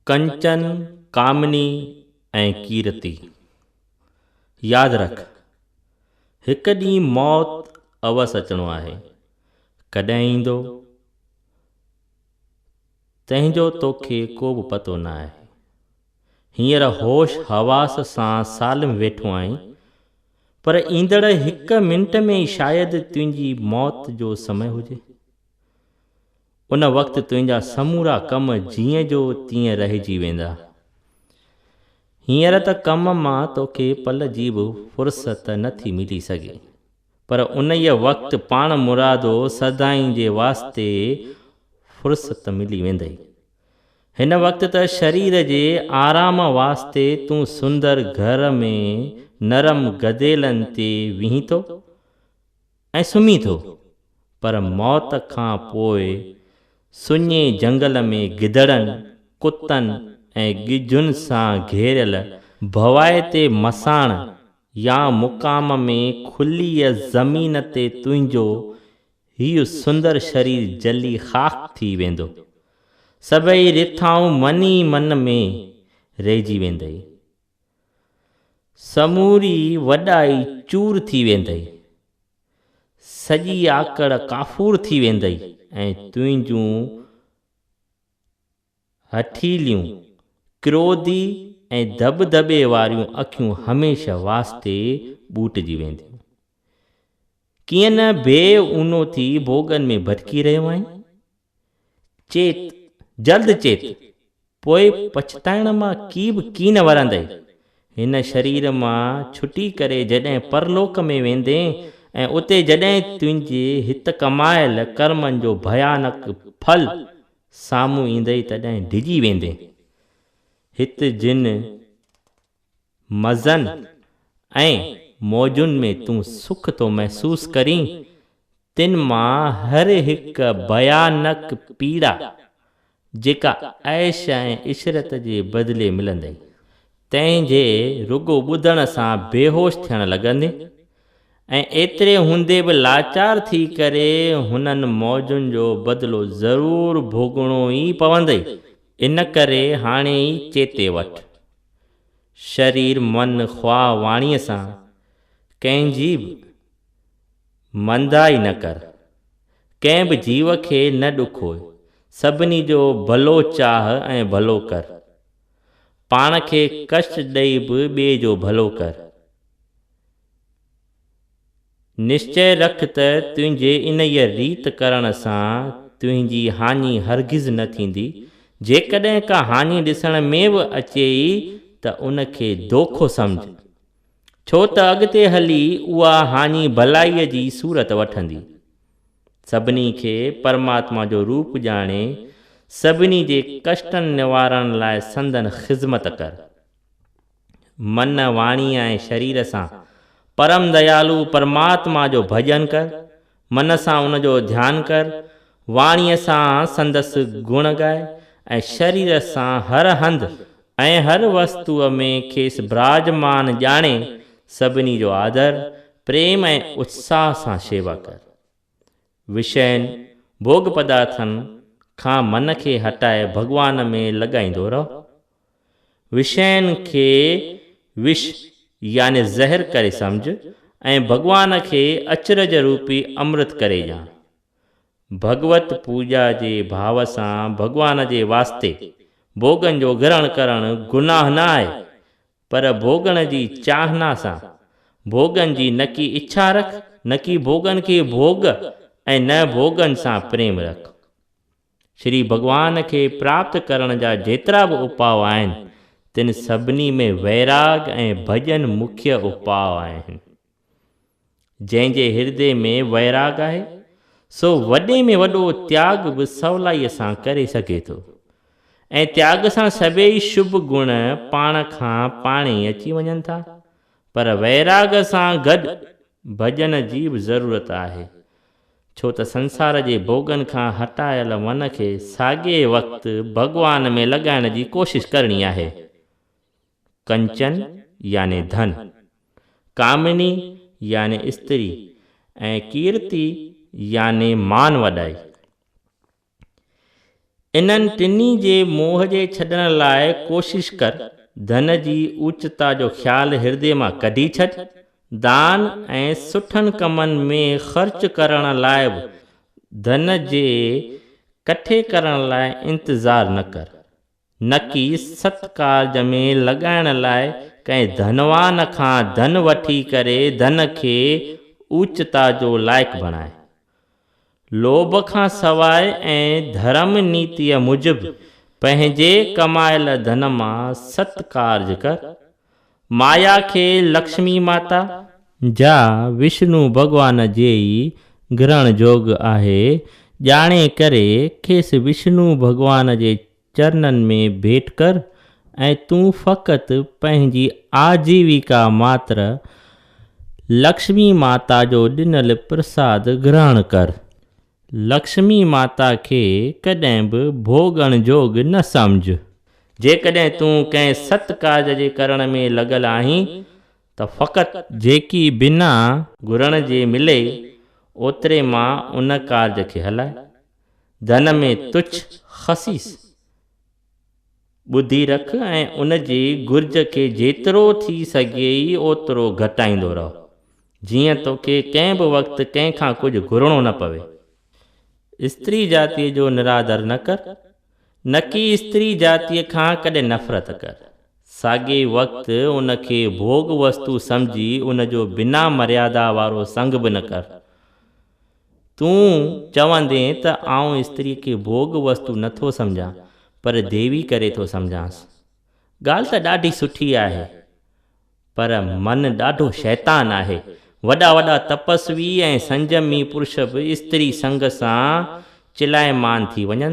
कंचन, कामनी ऐं कीरति। यादि रख, हिकु ॾींहुं मौत अवसि अचिणो आहे। कॾहिं ईंदो तंहिंजो तोखे को बि पतो न आहे। हींअर होश हवास सां साल में वेठो आहीं, पर ईंदड़ हिकु मिंट में ई शायदि तुंहिंजी मौत जो समय हुजे। उन वक़्तु तुंहिंजा समूरा कम जीअं जो तीअं रहिजी वेंदा। हींअर त कम मां तोखे पल जी बि फ़ुर्सत नथी मिली सघे, पर उन ई वक़्तु पाण मुरादो सदाईं जे वास्ते फ़ुर्सत मिली वेंदई। हिन वक़्तु त शरीर जे आराम वास्ते तूं सुंदर घर में नरम गदेलनि ते विहीं थो ऐं सुम्हीं थो, पर मौत खां पोइ सुञे जंगल में गिदड़नि, कुतनि ऐं गिजुनि सां घेरियल भवाइते मसाण या मुक़ाम में खुली ज़मीन ते तुंहिंजो हीउ सुंदर शरीर जली ख़ाक थी वेंदो। सभई रिथाऊं मनी मन में रहिजी वेंदई। समूरी वॾाई चूर थी वेंदई। सॼी आकड़ काफ़ूर थी वेंदई ऐं तुंहिंजूं हठीलियूं क्रोधी ऐं दबदबे वारियूं अखियूं हमेशह वास्ते ॿूटिजी वेंदियूं। कीअं न बे ऊनो थी भोगनि में भटकी रहियो आहीं? चेत, जल्द चेत, पोइ पछताइण मां की बि की न वरंदई। हिन शरीर मां छुटी करे जॾहिं परलोक में वेंदे ऐं उते जॾहिं तुंहिंजे हित कमायल कर्मनि जो भयानक फल साम्हूं ईंदई तॾहिं डिॼी वेंदे। हित जिन मज़नि ऐं मौजुनि में तूं सुख थो महसूस करीं, तिन मां हर हिकु भयानक पीड़ा जेका ऐश ऐं इशरत जे बदिले मिलंदई, तंहिंजे रुगो ॿुधण सां बेहोश थियण लॻंदे ऐं एतिरे हूंदे बि लाचार थी करे हुननि मौजुनि जो बदिलो ज़रूरु भोगणो ई पवंदई। इन करे हाणे ई चेते वठि। शरीर मन ख्वाह वाणीअ सां कंहिंजी बि मंदाई न कर। कंहिं बि जीव खे न ॾुखोए। सभिनी जो भलो चाह ऐं भलो कर। पाण खे कष्ट ॾेई बि ॿिए जो भलो कर। निश्चय रख त तुंहिंजे इन रीत करण सां तुंहिंजी हानि हरगिज़ न थींदी। जेकॾहिं का हानि ॾिसण में बि अचे त उनखे दोखो सम्झ, छो त अॻिते हली उहा हानि भलाईअ जी सूरत वठंदी। सभिनी खे परमात्मा जो रूप ॼाणे सभिनी जे कष्टनि निवारण लाइ संदन ख़िज़मत कर। मन, वाणी ऐं शरीर सां परम दयालु परमात्मा जो भॼन कर। मन सां उन जो ध्यानु कर। वाणीअ सां संदसि गुण ॻाए ऐं शरीर सां हर हंधि ऐं हर वस्तुअ में खेसि विराजमान ॼाणे सभिनी जो आदर, प्रेम ऐं उत्साह सां शेवा कर। विषयनि, भोग पदार्थनि खां मन खे हटाए भॻवान में लॻाईंदो रहो। विषयनि खे विष याने ज़हर करे सम्झ ऐं भॻवान खे अचरज रूपी अमृत करे ॼाण। भगवत पूॼा जे भाव सां भॻवान जे वास्ते भोगनि जो ग्रहण करणु गुनाह न आहे, पर भोगण जी चाहना सां भोगनि जी न की इच्छा रख, न की भोगनि खे भोग ऐं न भोगनि सां प्रेम रख। श्री भॻवान खे प्राप्त करण जा जेतिरा बि उपाउ आहिनि, तिन सभिनी में वैराग ऐं भॼन मुख्य उपाउ आहिनि। जंहिंजे हृदय में वैराग आहे सो वॾे में वॾो त्याग बि सवलाईअ सां करे सघे थो ऐं त्याग सां सभई शुभ गुण पाण खां पाण ई अची वञनि था। पर वैराग सां गॾु भॼन जी बि ज़रूरत आहे, छो त संसार जे भोगनि खां हटायल मन खे साॻे वक़्तु भॻवान में लॻाइण जी कोशिशि करणी आहे। कंचन याने धन, कामिनी याने स्त्री ऐं कीर्ति याने मान वॾाई। इन्हनि टिनी जे मोह जे छॾण लाइ कोशिश कर। धन जी ऊचता जो ख़्यालु हृदय मां कढी छॾ। दान ऐं सुठनि कमनि में ख़र्च करण लाइ बि धन जे कठे करण लाइ इंतज़ारु न कर, न कि सत्कारज में लॻाइण लाइ कंहिं धनवान खां धन वठी करे धन खे ऊचता जो लाइक़ु बणाए। लोभ खां सवाइ ऐं धर्म नीतिअ मूजिबि पंहिंजे कमायल धन मां सत्कारज कर। माया खे लक्ष्मी माता जा विष्णु भॻवान जे ई ग्रहण जोग आहे। ॼाणे करे खेसि विष्णु भॻवान जे चरणनि में भेंट कर ऐं तूं फ़क़ति पंहिंजी आजीविका मात्र लक्ष्मी माता जो ॾिनल प्रसाद ग्रहण कर। लक्ष्मी माता खे कॾहिं बि भोॻण जोग न सम्झ। जेकॾहिं तूं कंहिं सत कार्ज जे करण में लॻल आहीं त फ़क़ति जेकी बिना घुरण जे मिले ओतिरे मां उन कार्ज खे हलाए। धन में तुच्छ ख़सीस ॿुधी रख ऐं उन जी घुर्ज खे जेतिरो थी सघे ओतिरो घटाईंदो रहो, जीअं तोखे कंहिं बि वक़्तु कंहिंखां कुझु घुरणो न पवे। स्त्री जातीअ जो निरादर न कर, न कि स्त्री जातीअ खां कॾहिं नफ़रत कर। साॻे वक़्तु उन खे भोग वस्तु सम्झी उन जो बिना मर्यादा वारो संग बि न कर। तूं चवंदे त आउं स्त्रीअ खे भोग वस्तु नथो सम्झां पर देवी करे थो सम्झांसि। ॻाल्हि त ॾाढी सुठी आहे, पर मन ॾाढो शैतान आहे। वॾा वॾा तपस्वी ऐं संजमी पुरुष बि स्त्री संग सां चिलायमान थी वञनि।